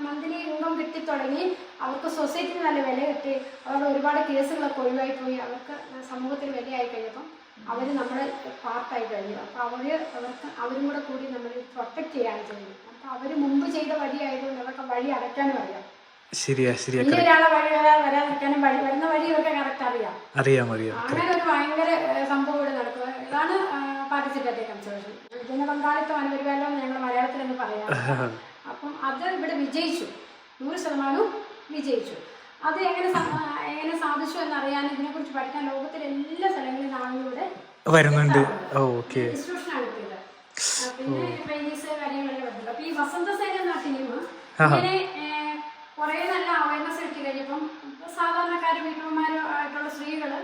മന്ത്ലി ഇൻകം കിട്ടി തുടങ്ങി അവർക്ക് സൊസൈറ്റിന് നല്ല വില കിട്ടി അവരുടെ ഒരുപാട് കേസുകളൊക്കെ ഒഴിവായി പോയി അവർക്ക് സമൂഹത്തിന് വിലയായി കഴിഞ്ഞപ്പം അവർ നമ്മുടെ പാർട്ടായി കഴിഞ്ഞു. അപ്പോൾ അവരും കൂടെ കൂടി നമ്മൾ പ്രൊട്ടക്ട് ചെയ്യാൻ ചെയ്യുന്നു. അപ്പോൾ അവർ മുമ്പ് ചെയ്ത വഴി ആയതുകൊണ്ട് അവർക്ക് വഴി അടയ്ക്കാനും അറിയാം. ഇനി ഒരാളെ വഴി വരാതിരിക്കാനും വരുന്ന വഴി ഇവർക്ക് കറക്റ്റ് അറിയാം. അങ്ങനെ ഒരു ഭയങ്കര സംഭവം ഇവിടെ നടക്കുക. ഇതാണ് പാർട്ടിസിപ്പേറ്ററി കൺസർവേഷൻ. ജനപങ്കാളിത്തമാണ് വരുമല്ലോ എന്ന് ഞങ്ങൾ മലയാളത്തിൽ എന്ന് പറയാം. അപ്പം അത് ഇവിടെ വിജയിച്ചു, 100% വിജയിച്ചു. അത് എങ്ങനെ സാധിച്ചു എന്നറിയാൻ ഇതിനെക്കുറിച്ച് പഠിക്കാൻ ലോകത്തിലെ എല്ലാ സ്ഥലങ്ങളിൽ ആളുകളിലൂടെ വരുന്നുണ്ട്. ഇൻസ്റ്റിറ്റ്യൂഷനാണ് കിട്ടിയത്. പിന്നെ ട്രെയിനീസ് കാര്യങ്ങളെല്ലാം വരുന്നുണ്ട്. അപ്പൊ ഈ വസന്തസേന എന്ന ടീം ഇങ്ങനെ കുറെ നല്ല അവയർനെസ് കിട്ടി കഴിഞ്ഞപ്പം സാധാരണക്കാരും വീട്ടമ്മമാരും ആയിട്ടുള്ള സ്ത്രീകള്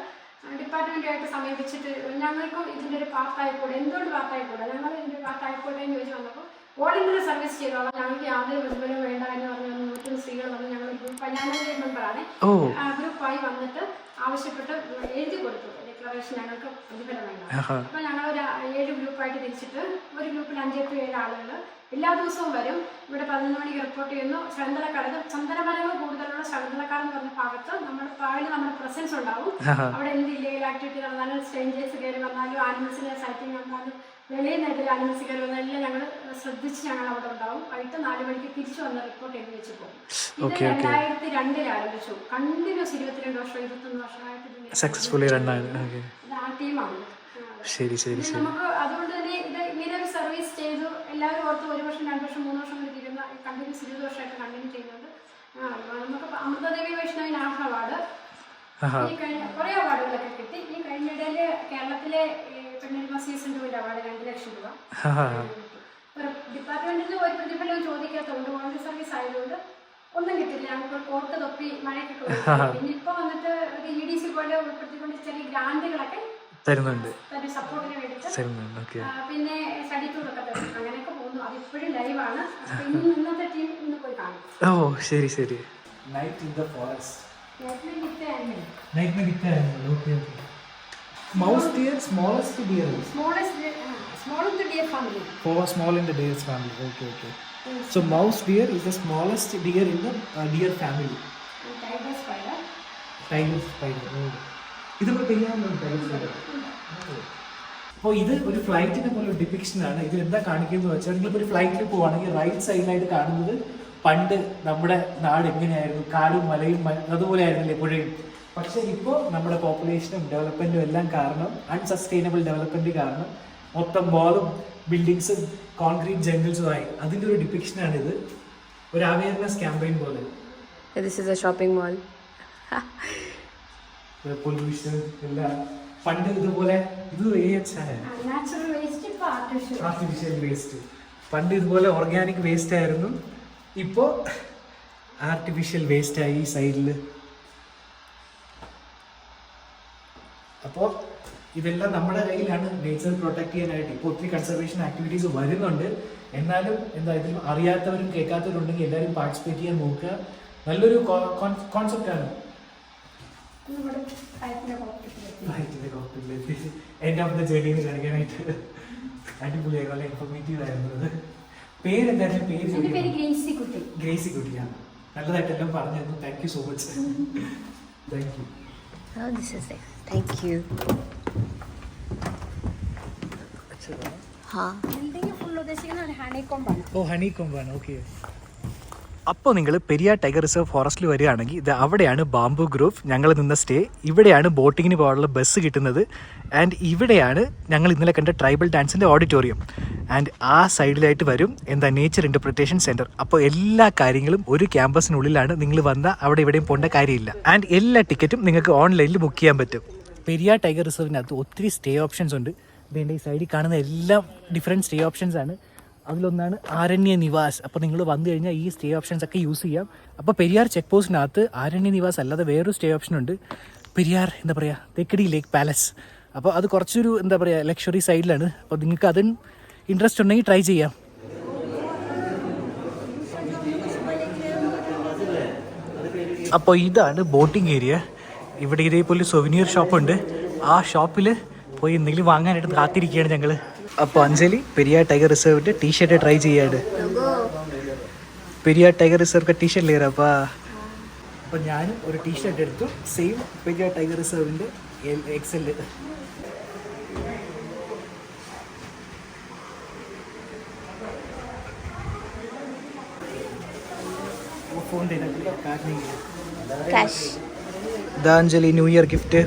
ഡിപ്പാർട്ട്മെന്റുമായിട്ട് സമീപിച്ചിട്ട് ഞങ്ങൾക്കും ഇതിന്റെ ഒരു പാർട്ടായിക്കൂടെ, എന്തുകൊണ്ട് പാർട്ടായിക്കൂടെ, ഞങ്ങൾ ഇതിന്റെ പാർട്ടായിക്കോട്ടെ എന്ന് ചോദിച്ചു വന്നപ്പോൾ ഓൾ ഇന്ത്യ സർവീസ് ചെയ്തോളാം, ഞങ്ങൾക്ക് യാതൊരു പ്രതിഫലം വേണ്ട എന്ന് പറഞ്ഞ 100 സ്ത്രീകൾ വന്ന് ഞങ്ങൾ ഞാനൊരു മെമ്പറാണ്, ഗ്രൂപ്പായി വന്നിട്ട് ആവശ്യപ്പെട്ട് എഴുതി കൊടുത്തു ഡിക്ലറേഷൻ ഞങ്ങൾക്ക് പ്രതിഫലം വേണ്ട. അപ്പൊ ഞങ്ങൾ ഒരു 7 ഗ്രൂപ്പായിട്ട് തിരിച്ചിട്ട് ഒരു ഗ്രൂപ്പിൽ 5-7 ആളുകൾ എല്ലാ ദിവസവും വരും. ഇവിടെ 11 മണിക്ക് റിപ്പോർട്ട് ചെയ്യുന്നു. ചന്ദനമരങ്ങൾ കൂടുതലുള്ള ശകുന്തളക്കാട് എന്ന് പറഞ്ഞ ഭാഗത്ത് നമ്മുടെ പ്രസൻസ് ഉണ്ടാവും. അവിടെ എന്ത് ഇല്ലീഗൽ ആക്ടിവിറ്റി നടന്നാലും സ്ട്രേഞ്ചേഴ്സ് കയറി വന്നാലും ആനിമൽസിന്റെ സൈറ്റിംഗ് വന്നാലും വെളിയിൽ നിന്നെതിരെ ആനിമൽസ് കയറി വന്നാലും എല്ലാം ഞങ്ങൾ ശ്രദ്ധിച്ച് ഞങ്ങൾ അവിടെ ഉണ്ടാവും. വൈകിട്ട് 4 മണിക്ക് തിരിച്ചു വന്ന് റിപ്പോർട്ട് ചെയ്ത് വെച്ച് പോകും. ഇത് 2002 ആരംഭിച്ചു. കണ്ടിന്യൂസ് 22 വർഷം 21 വർഷമായിട്ട് സക്സസ്ഫുള്ളി റൺ ആ ടീമാണ്. നമുക്ക് അതുകൊണ്ട് തന്നെ ഇത് ഇങ്ങനെ ഒരു സർവീസ് ചെയ്തു എല്ലാവരും ഓർത്ത് 1 വർഷം 2 വർഷം 3 വർഷം വരെ തീരുന്ന കണ്ടിന്യൂസ് 20 വർഷമായിട്ട് കണ്ടിന്യൂ ചെയ്യുന്നുണ്ട്. നമുക്ക് അമൃതദേവി വൈഷ്ണവി നാഷണൽ അവാർഡ്, ഈ കഴിഞ്ഞ കുറേ അവാർഡുകളൊക്കെ കിട്ടി. ഈ കഴിഞ്ഞിടയില് കേരളത്തിലെ പെണ്ണുരിമ സീസൺ 2 അവാർഡ് 2 ലക്ഷം രൂപ ഡിപ്പാർട്ട്മെന്റിന് ഒരു പ്രതിഫലവും ചോദിക്കാത്തതുകൊണ്ട് വോളണ്ടറി സർവീസ് ആയതുകൊണ്ട് ഒന്നും കിട്ടില്ല. ഞങ്ങൾക്ക് കോർട്ട് തൊപ്പി മഴയൊക്കെ കൊടുക്കും. പിന്നെ ഇപ്പൊ വന്നിട്ട് ഒരു EDC പോലെ ഉൾപ്പെടുത്തിക്കൊണ്ട് ചെറിയ ഗ്രാൻഡുകളൊക്കെ തരുന്നുണ്ട് സപ്പോർട്ടിന് വേണ്ടിയിട്ട്. പിന്നെ സ്റ്റഡി ടൂറൊക്കെ തരും. അങ്ങനെയൊക്കെ പോകുന്നു. അതിപ്പോഴും ലൈവാണ്. ഇന്നത്തെ ടീം ഇന്ന് പോയി കാണും. ശരി. Night in the forest. Night में दिखते हैं लोग. Mouse deer, smallest deer. Small in the deer family. Small in the deer family. Okay. So mouse deer is the smallest deer in the deer family. Tiger spider. Tiger spider. ഇതിപ്പോൾ പെയ്യാറുണ്ട് tiger spider. അപ്പോൾ ഇത് ഒരു ഫ്ലൈറ്റിനെ പോലെ depiction ആണ്. ഇതിൽ എന്താ കാണിക്കുന്നത് വെച്ചാൽ നിങ്ങളിപ്പോൾ ഒരു ഫ്ലൈറ്റിൽ പോവുകയാണെങ്കിൽ റൈറ്റ് സൈഡിലായിട്ട് കാണുന്നത് പണ്ട് നമ്മുടെ നാട് എങ്ങനെയായിരുന്നു, കാടും മലയും അതുപോലെ ആയിരുന്നില്ലേ പുഴയും. പക്ഷേ ഇപ്പോൾ നമ്മുടെ പോപ്പുലേഷനും ഡെവലപ്മെൻറ്റും എല്ലാം കാരണം, അൺസസ്റ്റൈനബിൾ ഡെവലപ്മെൻറ്റ് കാരണം മൊത്തം മോളും ബിൽഡിങ്സും കോൺക്രീറ്റ് ജംഗിൾസുമായി അതിൻ്റെ ഒരു ഡിപ്പിക്ഷനാണിത്. ഒരു അവയർനെസ് ക്യാമ്പയിൻ പോലെ. This is a shopping mall. Pollution എല്ലാം പണ്ട് ഇതുപോലെ ഇത് നാച്ചുറൽ വേസ്റ്റ് ഇപ്പോൾ ആർട്ടിഫിഷ്യൽ വേസ്റ്റ്. പണ്ട് ഇതുപോലെ ഓർഗാനിക് വേസ്റ്റ് ആയിരുന്നു, ഇപ്പോൾ ആർട്ടിഫിഷ്യൽ വേസ്റ്റായി ഈ സൈഡിൽ. അപ്പോൾ ഇതെല്ലാം നമ്മുടെ കയ്യിലാണ് നേച്ചർ പ്രൊട്ടക്ട് ചെയ്യാനായിട്ട്. ഇപ്പോൾ ഒത്തിരി കൺസർവേഷൻ ആക്ടിവിറ്റീസ് വരുന്നുണ്ട്. എന്നാലും എന്താ ഇതിൽ അറിയാത്തവരും കേൾക്കാത്തവരും ഉണ്ടെങ്കിൽ എല്ലാവരും പാർട്ടിസിപ്പേറ്റ് ചെയ്യാൻ നോക്കുക. നല്ലൊരു കോൺസെപ്റ്റാണ്. എൻ്റെ അവിടുത്തെ ജേർണിയിൽ കാണിക്കാനായിട്ട് അടിപൊളിയായി നല്ല ഇൻഫോർമേറ്റീവ് ആയിരുന്നു. പേരെന്തായാലും പേര് ഗ്രേസി കുട്ടിയാണ്. നല്ലതായിട്ടെല്ലാം പറഞ്ഞു തന്നു. Thank you so much. Thank you. Oh, this is it. Thank you. हाँ. ബിൽഡിംഗ് ഫുൾ ഉദ്ദേശിക്കുന്നത് ഹണികോംബാണ്. ഓ ഹണികോംബാണ്. ഓക്കെ. അപ്പോൾ നിങ്ങൾ പെരിയാർ ടൈഗർ റിസർവ് ഫോറസ്റ്റിൽ വരികയാണെങ്കിൽ ഇത് അവിടെയാണ് ബാംബു ഗ്രൂവ് ഞങ്ങൾ നിന്ന സ്റ്റേ. ഇവിടെയാണ് ബോട്ടിങ്ങിന് പോകാനുള്ള ബസ് കിട്ടുന്നത്. ആൻഡ് ഇവിടെയാണ് ഞങ്ങൾ ഇന്നലെ കണ്ട ട്രൈബൽ ഡാൻസിൻ്റെ ഓഡിറ്റോറിയം. ആൻഡ് ആ സൈഡിലായിട്ട് വരും എന്താ നേച്ചർ ഇൻ്റർപ്രിറ്റേഷൻ സെൻറ്റർ. അപ്പോൾ എല്ലാ കാര്യങ്ങളും ഒരു ക്യാമ്പസിനുള്ളിലാണ്. നിങ്ങൾ വന്നാൽ അവിടെ ഇവിടെയും പോകേണ്ട കാര്യമില്ല. ആൻഡ് എല്ലാ ടിക്കറ്റും നിങ്ങൾക്ക് ഓൺലൈനിൽ ബുക്ക് ചെയ്യാൻ പറ്റും. പെരിയാർ ടൈഗർ റിസർവിനകത്ത് ഒത്തിരി സ്റ്റേ ഓപ്ഷൻസ് ഉണ്ട്. ഇതിൻ്റെ ഈ സൈഡിൽ കാണുന്ന എല്ലാം ഡിഫറെൻറ്റ് സ്റ്റേ ഓപ്ഷൻസ് ആണ്. അതിലൊന്നാണ് ആരണ്യ നിവാസ്. അപ്പോൾ നിങ്ങൾ വന്നു കഴിഞ്ഞാൽ ഈ സ്റ്റേ ഓപ്ഷൻസ് ഒക്കെ യൂസ് ചെയ്യാം. അപ്പോൾ പെരിയാർ ചെക്ക് പോസ്റ്റിനകത്ത് ആരണ്യ നിവാസ് അല്ലാതെ വേറൊരു സ്റ്റേ ഓപ്ഷൻ ഉണ്ട്, പെരിയാർ എന്താ പറയുക തേക്കടി ലേക്ക് പാലസ്. അപ്പോൾ അത് കുറച്ചൊരു എന്താ പറയുക ലക്ഷറി സൈഡിലാണ്. അപ്പോൾ നിങ്ങൾക്ക് അതും ഇൻട്രസ്റ്റ് ഉണ്ടെങ്കിൽ ട്രൈ ചെയ്യാം. അപ്പോൾ ഇതാണ് ബോട്ടിംഗ് ഏരിയ. ഇവിടെ ഇതേപോലെ സൊവിനിയർ ഷോപ്പുണ്ട്. ആ ഷോപ്പിൽ പോയി എന്തെങ്കിലും വാങ്ങാനായിട്ട് കാത്തിരിക്കുകയാണ് ഞങ്ങൾ. അപ്പോൾ അഞ്ജലി പെരിയാർ ടൈഗർ റിസർവിൻ്റെ ടീഷർട്ട് ട്രൈ ചെയ്യാട്. പെരിയാർ ടൈഗർ റിസർവ് ടീഷർട്ട് ലേറാ. അപ്പോൾ ഞാനും ഒരു ടീഷർട്ട് എടുത്തു, സെയിം പെരിയാർ ടൈഗർ റിസർവിൻ്റെ XL. Anjali new year gift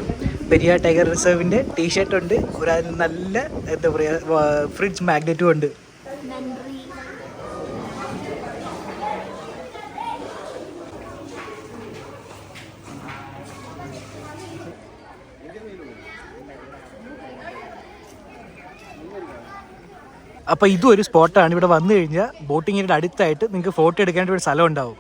Periyar tiger റിസർവിൻ്റെ ടീഷർട്ട് ഉണ്ട്. ഒരു നല്ല എന്താ പറയുക ഫ്രിഡ്ജ് മാഗ്നറ്റും ഉണ്ട്. അപ്പോൾ ഇതും ഒരു സ്പോട്ടാണ്. ഇവിടെ വന്നു കഴിഞ്ഞാൽ ബോട്ടിങ്ങിൻ്റെ അടുത്തായിട്ട് നിങ്ങൾക്ക് ഫോട്ടോ എടുക്കാനായിട്ട് ഒരു സ്ഥലം ഉണ്ടാവും.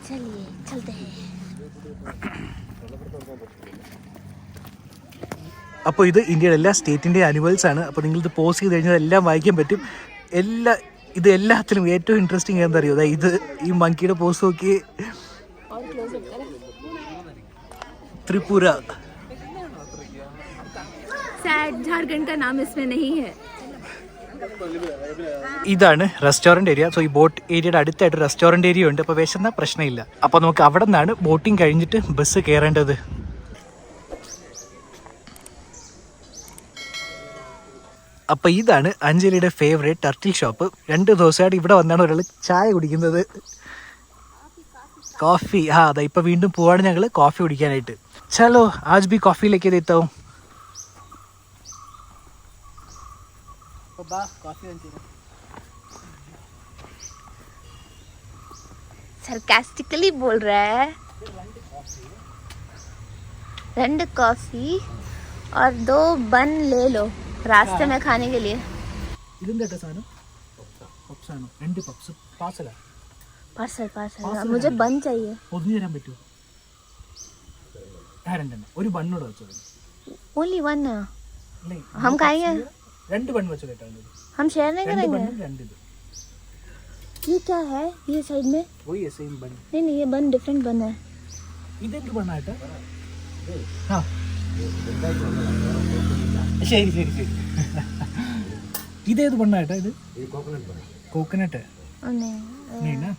चलिए चलते हैं. അപ്പോൾ ഇത് ഇന്ത്യയുടെ എല്ലാ സ്റ്റേറ്റിൻ്റെ അനിമൽസ് ആണ്. അപ്പോൾ നിങ്ങളിത് പോസ് ചെയ്ത് കഴിഞ്ഞാൽ എല്ലാം വായിക്കാൻ പറ്റും. എല്ലാത്തിലും ഏറ്റവും ഇൻട്രസ്റ്റിംഗ് എന്താ അറിയോ, ഇത് ഈ മങ്കിയുടെ പോസ് നോക്കി. ത്രിപുര. झारखंड का नाम इसमें नहीं है. ഇതാണ് റെസ്റ്റോറൻറ്റ് ഏരിയ. സോ ഈ ബോട്ട് ഏരിയയുടെ അടുത്തായിട്ട് റെസ്റ്റോറൻറ്റ് ഏരിയ ഉണ്ട്. അപ്പോൾ വിശന്ന പ്രശ്നമില്ല. അപ്പോൾ നമുക്ക് അവിടെ നിന്നാണ് ബോട്ടിങ് കഴിഞ്ഞിട്ട് ബസ് കയറേണ്ടത്. അപ്പോൾ ഇതാണ് അഞ്ജലിയുടെ ഫേവറേറ്റ് ടർട്ടിൽ ഷോപ്പ്. 2 ദിവസമായിട്ട് ഇവിടെ വന്നാണ് ഒരാൾ ചായ കുടിക്കുന്നത്. कॉफ़ी हाँ अदा इപ്പം വീണ്ടും പോവാണ് ഞങ്ങൾ കോഫി കുടിക്കാനായിട്ട്. चलो आज भी कॉफ़ी लेके देता हूँ. सरकास्टिकली बोल रहा है. 2 कॉफी और 2 बन ले लो रास्ते में खाने के लिए. ഇതെന്താ സാധനം? പപ്സ് ആണോ? 2 പപ്സ് പാർസലാ? पार्सल मुझे बन चाहिए. പൊതിഞ്ഞു തരാൻ പറ്റുമോ? രണ്ടെണ്ണം. ഒരു ബണ്ണോട് വെച്ചോ. ओनली 1 हम खाएंगे. 2 ബൺ വെച്ചോ കേട്ടോ. हम शेयर नहीं करेंगे. 2 ഇത്. ये क्या है ये साइड में? वही है सेम बन. नहीं ये बन डिफरेंट बन है. ഇതെന്ത് ബണ്ണായിട്ടാ? हाँ ശരി ശരി ശരി. ഇതേത് ബണ്ണായിട്ടാ ഇത്? കോക്കനട്ട്. नहीं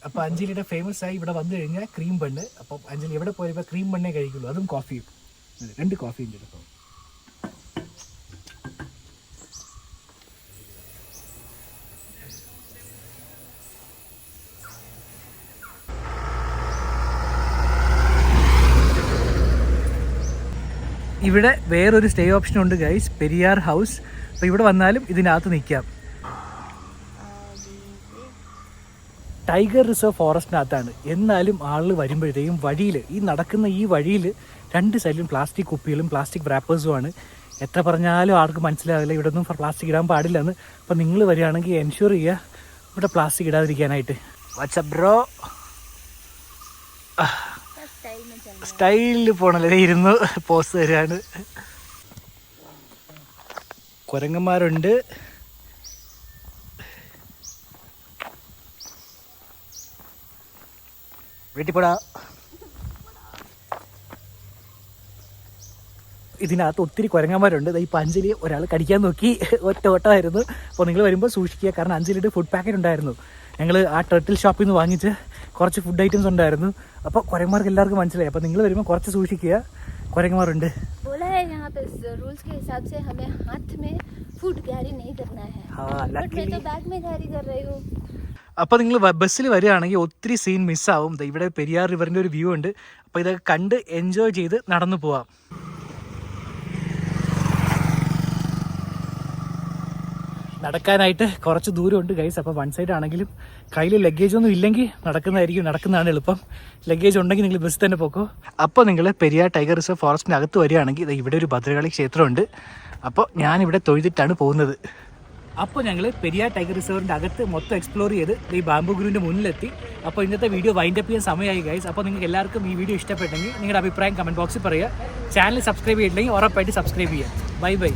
അപ്പോൾ അഞ്ജലിയുടെ ഫേമസ് ആയി ഇവിടെ വന്നു കഴിഞ്ഞാൽ ക്രീം ബണ്ണ്. അപ്പം അഞ്ജലി എവിടെ പോയപ്പോൾ ക്രീം ബണ്ണേ കഴിക്കുള്ളൂ, അതും കോഫിയും. 2 കോഫിയും ചിലപ്പോൾ. ഇവിടെ വേറൊരു സ്റ്റേ ഓപ്ഷൻ ഉണ്ട് ഗൈസ്, പെരിയാർ ഹൗസ്. അപ്പോൾ ഇവിടെ വന്നാലും ഇതിനകത്ത് നിൽക്കാം. ടൈഗർ റിസർവ് ഫോറസ്റ്റിനകത്താണ്. എന്നാലും ആളുകൾ വരുമ്പോഴത്തേക്കും വഴിയിൽ ഈ വഴിയിൽ 2 സൈഡിലും പ്ലാസ്റ്റിക് കുപ്പികളും പ്ലാസ്റ്റിക് റാപ്പേഴ്സുമാണ്. എത്ര പറഞ്ഞാലും ആർക്ക് മനസ്സിലാവില്ല ഇവിടെ ഒന്നും പ്ലാസ്റ്റിക് ഇടാൻ പാടില്ലെന്ന്. അപ്പോൾ നിങ്ങൾ വരികയാണെങ്കിൽ എൻഷുർ ചെയ്യുക ഇവിടെ പ്ലാസ്റ്റിക് ഇടാതിരിക്കാനായിട്ട്. വാട്സ്ആപ്പ് ബ്രോ സ്റ്റൈലിൽ പോണല്ലേ, ഇരുന്ന് പോസ് തരാണ്. കുരങ്ങന്മാരുണ്ട്. വീട്ടിൽ പോടാ. ഇതിനകത്ത് ഒത്തിരി കുരങ്ങന്മാരുണ്ട്. ഇപ്പോൾ അഞ്ജലി ഒരാൾ കടിക്കാൻ നോക്കി, ഒറ്റ ഓട്ടമായിരുന്നു. അപ്പോൾ നിങ്ങൾ വരുമ്പോൾ സൂക്ഷിക്കുക, കാരണം അഞ്ജലിയുടെ ഫുഡ് പാക്കറ്റ് ഉണ്ടായിരുന്നു. ഞങ്ങൾ ആ ടർട്ടിൽ ഷോപ്പിൽ നിന്ന് വാങ്ങിച്ച് കുറച്ച് ഫുഡ് ഐറ്റംസ് ഉണ്ടായിരുന്നു. അപ്പോൾ കുരങ്ങന്മാർക്ക് എല്ലാവർക്കും മനസ്സിലായി. അപ്പോൾ നിങ്ങൾ വരുമ്പോൾ കുറച്ച് സൂക്ഷിക്കുക, കുരങ്ങന്മാരുണ്ട്. रूल्स के हिसाब से हमें हाथ में फूड कैरी नहीं करना है. बट मैं तो बैग में कैरी कर रही हूँ. അപ്പോൾ നിങ്ങൾ ബസ്സിൽ വരികയാണെങ്കിൽ ഒത്തിരി സീൻ മിസ്സാവും. ഇവിടെ പെരിയാർ റിവറിൻ്റെ ഒരു വ്യൂ ഉണ്ട്. അപ്പോൾ ഇതൊക്കെ കണ്ട് എൻജോയ് ചെയ്ത് നടന്നു പോവാം. നടക്കാനായിട്ട് കുറച്ച് ദൂരമുണ്ട് ഗൈസ്. അപ്പോൾ 1 സൈഡ് ആണെങ്കിലും കയ്യിൽ ലഗേജ് ഒന്നും ഇല്ലെങ്കിൽ നടക്കുന്നതാണ് എളുപ്പം. ലഗേജ് ഉണ്ടെങ്കിൽ നിങ്ങൾ ബസ് തന്നെ പോക്കോ. അപ്പോൾ നിങ്ങൾ പെരിയാർ ടൈഗർ റിസർവ് ഫോറസ്റ്റിന് അകത്ത് വരികയാണെങ്കിൽ ഇവിടെ ഒരു ഭദ്രകാളി ക്ഷേത്രമുണ്ട്. അപ്പോൾ ഞാനിവിടെ തൊഴുതിട്ടാണ് പോകുന്നത്. അപ്പോൾ ഞങ്ങൾ പെരിയാർ ടൈഗർ റിസർവിൻ്റെ അകത്ത് മൊത്തം എക്സ്പ്ലോർ ചെയ്ത് ഈ ബാംബു ഗ്രൂവിൻ്റെ മുന്നിലെത്തി. അപ്പോൾ ഇന്നത്തെ വീഡിയോ വൈൻഡപ്പ് ചെയ്യാൻ സമയമായി ഗൈസ്. അപ്പോൾ നിങ്ങൾക്ക് എല്ലാവർക്കും ഈ വീഡിയോ ഇഷ്ടപ്പെട്ടെങ്കിൽ നിങ്ങളുടെ അഭിപ്രായം കമൻറ്റ് ബോക്സിൽ പറയുക. ചാനൽ സബ്സ്ക്രൈബ് ചെയ്തില്ലെങ്കിൽ ഉറപ്പായിട്ട് സബ്സ്ക്രൈബ് ചെയ്യുക. Bye bye.